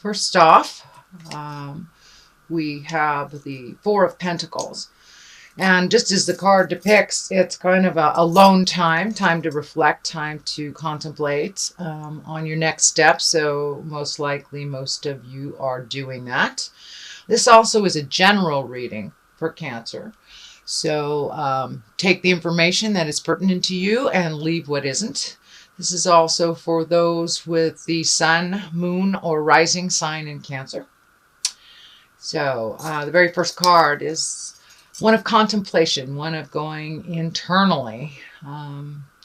first off, we have the Four of Pentacles. And just as the card depicts, it's kind of a alone time to reflect, time to contemplate on your next step. So most likely, most of you are doing that. This also is a general reading for Cancer. So take the information that is pertinent to you and leave what isn't. This is also for those with the sun, moon, or rising sign in Cancer. So the very first card is one of contemplation, one of going internally,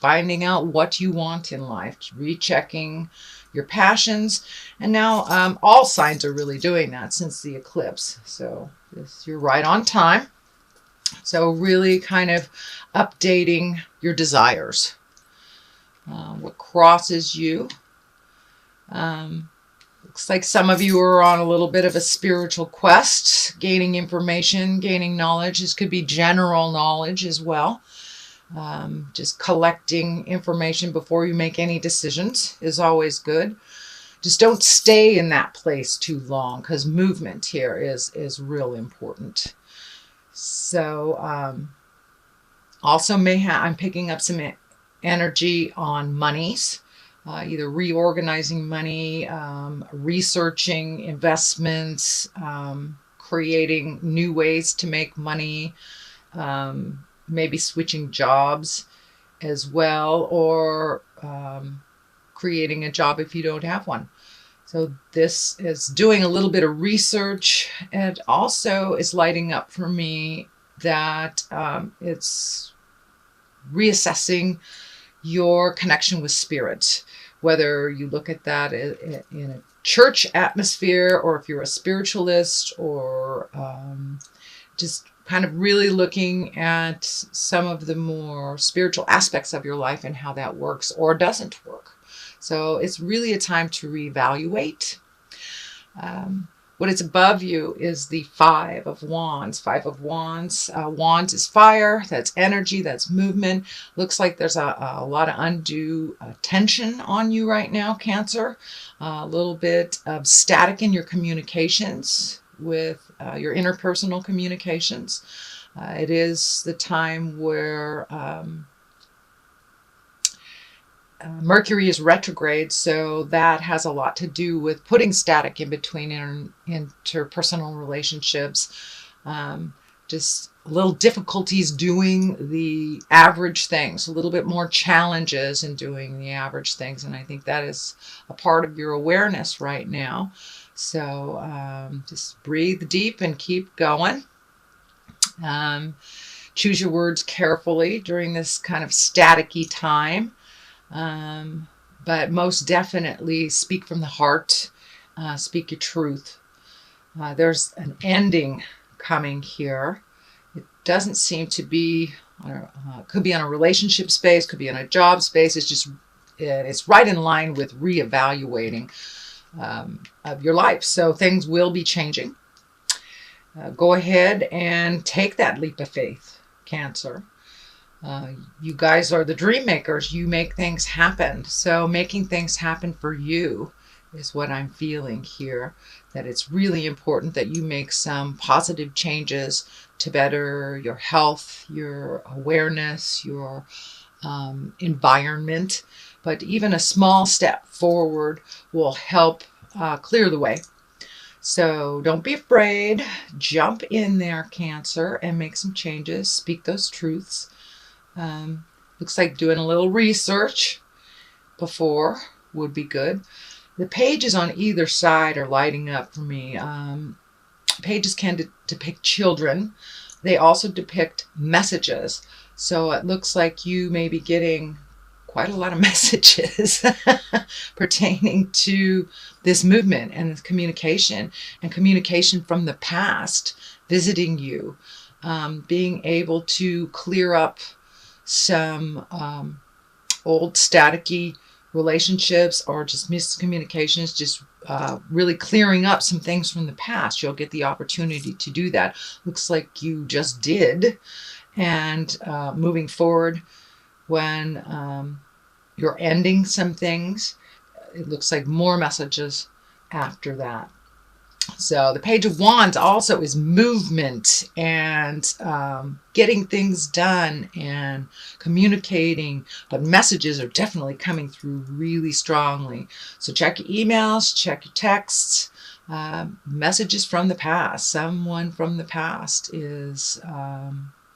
finding out what you want in life, rechecking your passions. And now all signs are really doing that since the eclipse. So you're right on time. So really kind of updating your desires, what crosses you. Looks like some of you are on a little bit of a spiritual quest, gaining information, gaining knowledge. This could be general knowledge as well. Just collecting information before you make any decisions is always good. Just don't stay in that place too long, because movement here is real important. So also I'm picking up some energy on monies. Either reorganizing money, researching investments, creating new ways to make money, maybe switching jobs as well, or creating a job if you don't have one. So this is doing a little bit of research, and also is lighting up for me that it's reassessing your connection with spirit, whether you look at that in a church atmosphere, or if you're a spiritualist, or just kind of really looking at some of the more spiritual aspects of your life and how that works or doesn't work. So it's really a time to reevaluate. What is above you is the Five of Wands. Five of Wands. Wands is fire. That's energy. That's movement. Looks like there's a lot of undue tension on you right now, Cancer. A little bit of static in your communications with your interpersonal communications. It is the time where Mercury is retrograde, so that has a lot to do with putting static in between interpersonal relationships. Just little difficulties doing the average things, a little bit more challenges in doing the average things. And I think that is a part of your awareness right now. So just breathe deep and keep going. Choose your words carefully during this kind of staticky time. But most definitely speak from the heart, speak your truth. There's an ending coming here. It doesn't seem to be, could be on a relationship space, could be on a job space. It's right in line with reevaluating of your life. So things will be changing. Go ahead and take that leap of faith, Cancer. You guys are the dream makers. You make things happen. So making things happen for you is what I'm feeling here. That it's really important that you make some positive changes to better your health, your awareness, your environment. But even a small step forward will help clear the way. So don't be afraid. Jump in there, Cancer, and make some changes. Speak those truths. Looks like doing a little research before would be good. The pages on either side are lighting up for me. Pages can depict children. They also depict messages. So it looks like you may be getting quite a lot of messages pertaining to this movement and this communication, and communication from the past visiting you, being able to clear up some old staticky relationships or just miscommunications, just really clearing up some things from the past. You'll get the opportunity to do that. Looks like you just did. And moving forward, when you're ending some things, it looks like more messages after that. So the Page of Wands also is movement and getting things done and communicating, but messages are definitely coming through really strongly. So check your emails, check your texts, messages from the past. Someone from the past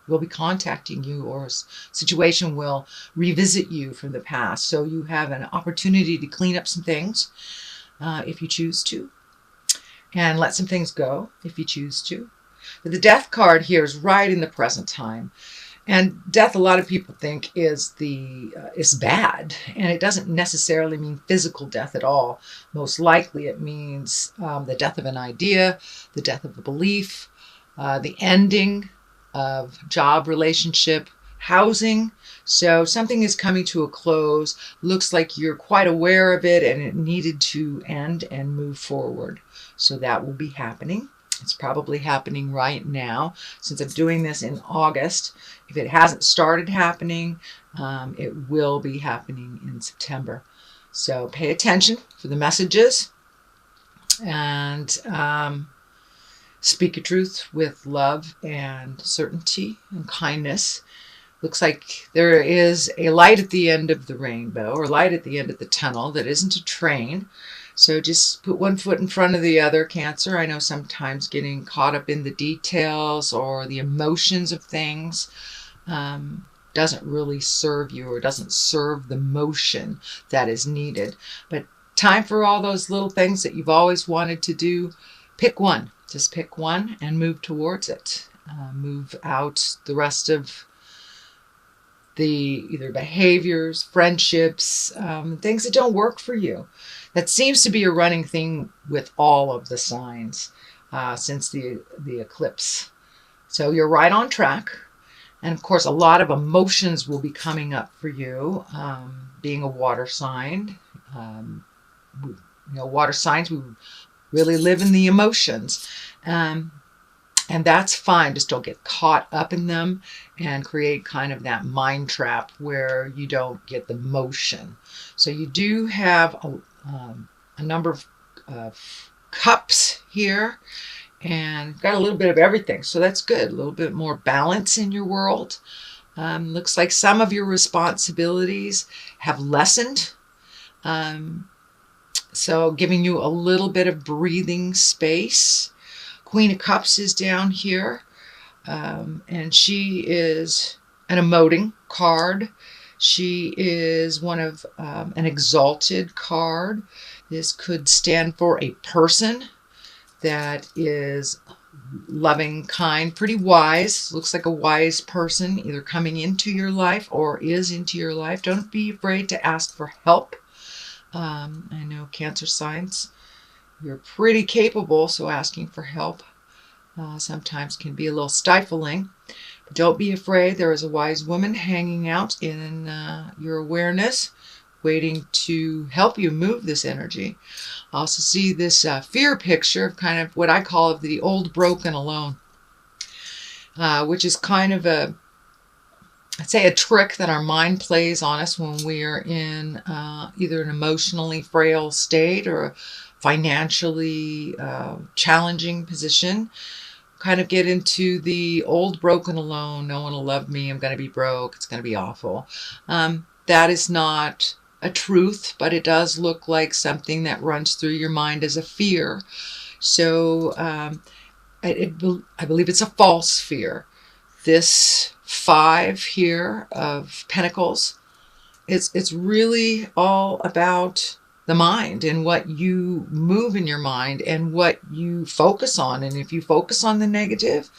will be contacting you, or a situation will revisit you from the past. So you have an opportunity to clean up some things if you choose to, and let some things go if you choose to. But the Death card here is right in the present time. And death, a lot of people think is bad, and it doesn't necessarily mean physical death at all. Most likely it means the death of an idea, the death of a belief, the ending of job, relationship, housing. So something is coming to a close. Looks like you're quite aware of it and it needed to end and move forward. So that will be happening. It's probably happening right now, since I'm doing this in August. If it hasn't started happening, it will be happening in September. So pay attention for the messages, and speak your truth with love and certainty and kindness. Looks like there is a light at the end of the rainbow, or light at the end of the tunnel that isn't a train. So just put one foot in front of the other, Cancer. I know sometimes getting caught up in the details or the emotions of things doesn't really serve you, or doesn't serve the motion that is needed. But time for all those little things that you've always wanted to do. Pick one. Just pick one and move towards it. Move out the rest of the either behaviors, friendships, things that don't work for you. That seems to be a running thing with all of the signs since the eclipse. So you're right on track. And of course, a lot of emotions will be coming up for you, being a water sign. Water signs, we really live in the emotions. And that's fine. Just don't get caught up in them and create kind of that mind trap where you don't get the motion. So you do have a number of cups here, and got a little bit of everything. So that's good. A little bit more balance in your world. Looks like some of your responsibilities have lessened. So giving you a little bit of breathing space. Queen of Cups is down here, and she is an emoting card. She is one of an exalted card. This could stand for a person that is loving, kind, pretty wise. Looks like a wise person either coming into your life or is into your life. Don't be afraid to ask for help. I know Cancer signs, you're pretty capable, so asking for help sometimes can be a little stifling. But don't be afraid. There is a wise woman hanging out in your awareness, waiting to help you move this energy. I also see this fear picture of kind of what I call the old broken alone, which is kind of I'd say a trick that our mind plays on us when we are in either an emotionally frail state or a financially challenging position. Kind of get into the old broken alone. No one will love me. I'm going to be broke. It's going to be awful. That is not a truth, but it does look like something that runs through your mind as a fear. So I believe it's a false fear. This 5 here of Pentacles, it's really all about the mind and what you move in your mind and what you focus on. And if you focus on the negative,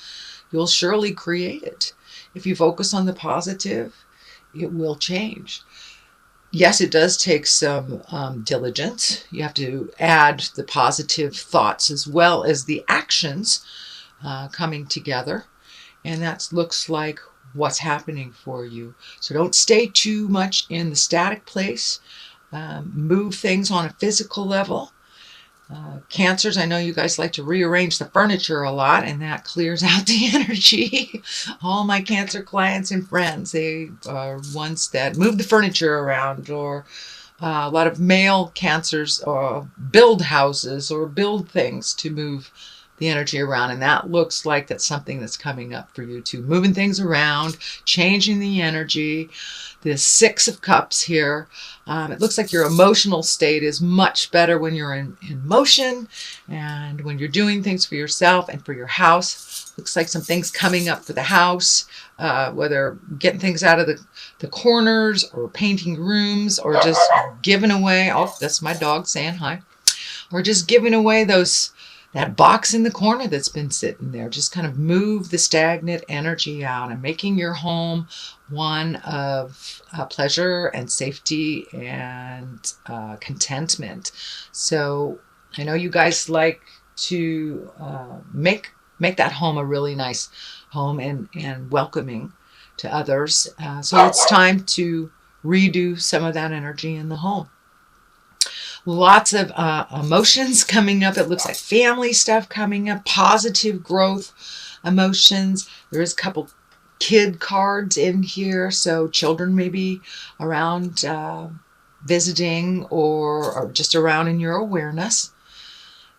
you'll surely create it. If you focus on the positive, it will change. Yes, it does take some diligence. You have to add the positive thoughts as well as the actions coming together. And that looks like what's happening for you. So don't stay too much in the static place. Move things on a physical level. Cancers, I know you guys like to rearrange the furniture a lot, and that clears out the energy. All my Cancer clients and friends, they are ones that move the furniture around or a lot of male Cancers build houses or build things to move the energy around, and that looks like that's something that's coming up for you too. Moving things around, changing the energy. The Six of Cups here. It looks like your emotional state is much better when you're in motion and when you're doing things for yourself and for your house. Looks like some things coming up for the house, whether getting things out of the corners or painting rooms or just giving away. Oh, that's my dog saying hi. Or just giving away that box in the corner that's been sitting there. Just kind of move the stagnant energy out and making your home one of pleasure and safety and contentment. So I know you guys like to make that home a really nice home and welcoming to others. So it's time to redo some of that energy in the home. Lots of emotions coming up. It looks like family stuff coming up, positive growth emotions. There is a couple kid cards in here, so children may be around visiting or just around in your awareness.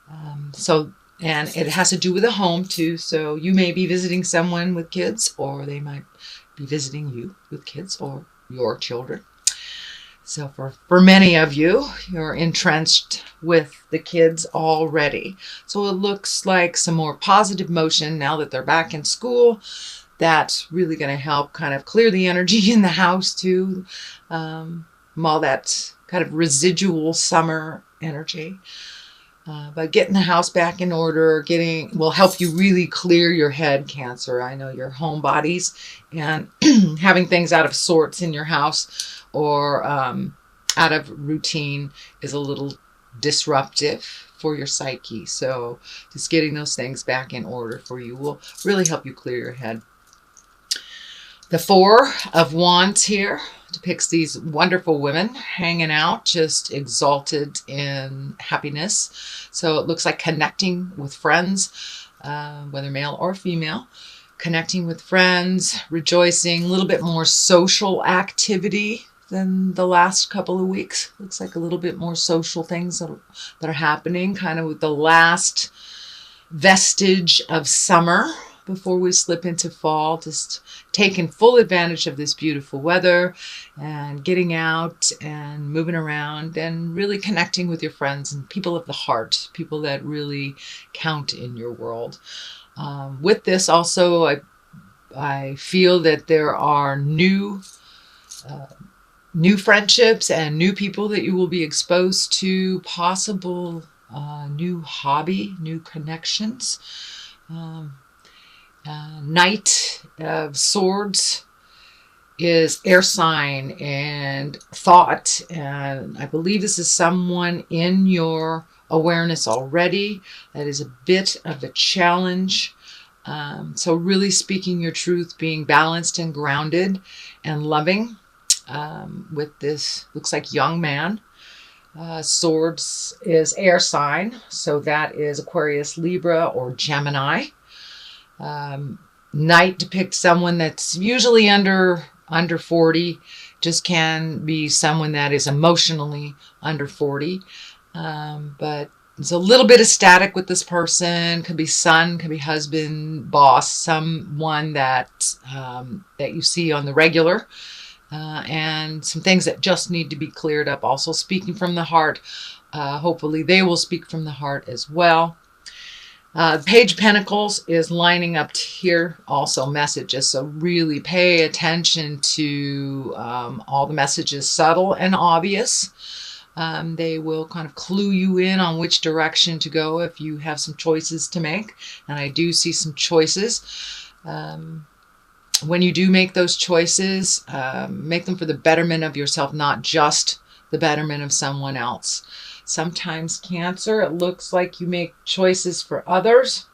And it has to do with a home too, so you may be visiting someone with kids, or they might be visiting you with kids or your children. So for many of you, you're entrenched with the kids already. So it looks like some more positive motion now that they're back in school. That's really going to help kind of clear the energy in the house too. All that kind of residual summer energy. But getting the house back in order, will help you really clear your head, Cancer. I know your homebodies, and having things out of sorts in your house or out of routine is a little disruptive for your psyche. So just getting those things back in order for you will really help you clear your head. The Four of Wands here depicts these wonderful women hanging out, just exalted in happiness. So it looks like connecting with friends, whether male or female, connecting with friends, rejoicing, a little bit more social activity than the last couple of weeks. Looks like a little bit more social things that are happening, kind of with the last vestige of summer before we slip into fall, just taking full advantage of this beautiful weather and getting out and moving around and really connecting with your friends and people of the heart, people that really count in your world. With this also, I feel that there are new friendships and new people that you will be exposed to, possible new hobby, new connections. Knight of Swords is air sign and thought, and I believe this is someone in your awareness already. That is a bit of a challenge. So really speaking your truth, being balanced and grounded and loving with this, looks like young man. Swords is air sign, so that is Aquarius, Libra, or Gemini. Knight depicts someone that's usually under 40, just can be someone that is emotionally under 40, but there's a little bit of static with this person. Could be son, could be husband, boss, someone that you see on the regular, and some things that just need to be cleared up. Also speaking from the heart, hopefully they will speak from the heart as well. Page of Pentacles is lining up here, also messages. So really pay attention to all the messages, subtle and obvious. They will kind of clue you in on which direction to go if you have some choices to make. And I do see some choices. When you do make those choices, make them for the betterment of yourself, not just the betterment of someone else. Sometimes, Cancer, it looks like you make choices for others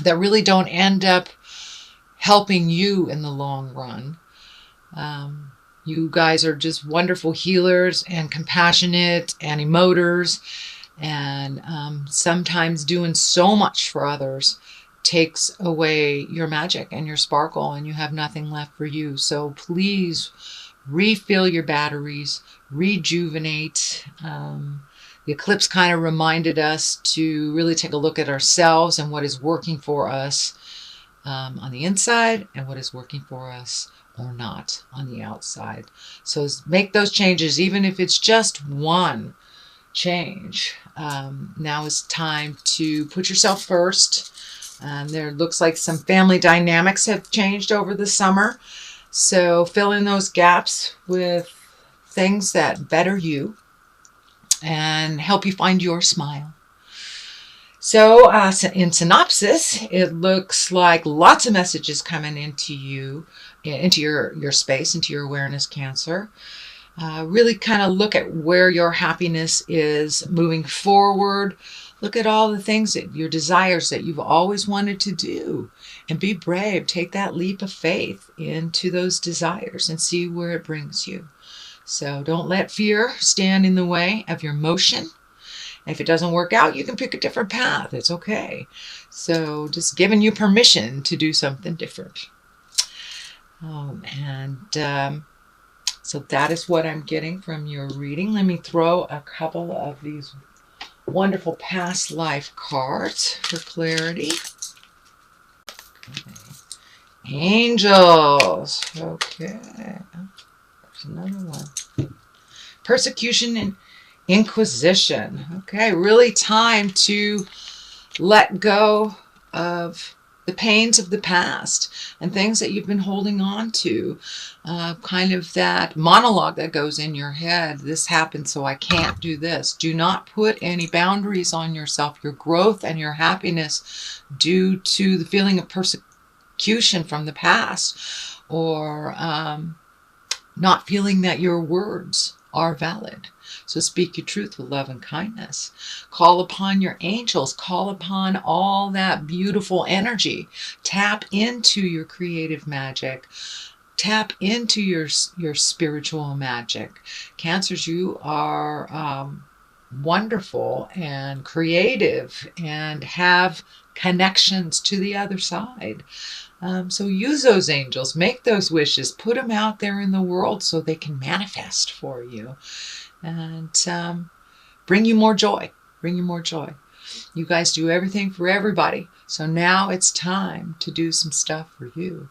that really don't end up helping you in the long run. You guys are just wonderful healers and compassionate and emoters, and sometimes doing so much for others takes away your magic and your sparkle, and you have nothing left for you. So please refill your batteries, rejuvenate. The eclipse kind of reminded us to really take a look at ourselves and what is working for us on the inside and what is working for us or not on the outside. So make those changes, even if it's just one change. Now is time to put yourself first. There looks like some family dynamics have changed over the summer. So fill in those gaps with things that better you and help you find your smile. So in synopsis, it looks like lots of messages coming into you, into your space, into your awareness, Cancer. Really kind of look at where your happiness is moving forward. Look at all the things that your desires that you've always wanted to do, and be brave. Take that leap of faith into those desires and see where it brings you. So don't let fear stand in the way of your motion. If it doesn't work out, you can pick a different path. It's okay. So just giving you permission to do something different. So that is what I'm getting from your reading. Let me throw a couple of these wonderful past life cards for clarity. Okay. Angels. Okay. There's another one. Persecution and Inquisition. Okay, really time to let go of the pains of the past and things that you've been holding on to. Kind of that monologue that goes in your head. This happened, so I can't do this. Do not put any boundaries on yourself. Your growth and your happiness due to the feeling of persecution from the past, or not feeling that your words are valid. So speak your truth with love and kindness. Call upon your angels. Call upon all that beautiful energy. Tap into your creative magic. Tap into your spiritual magic. Cancers, you are wonderful and creative and have connections to the other side. So use those angels, make those wishes, put them out there in the world so they can manifest for you and bring you more joy. Bring you more joy. You guys do everything for everybody. So now it's time to do some stuff for you.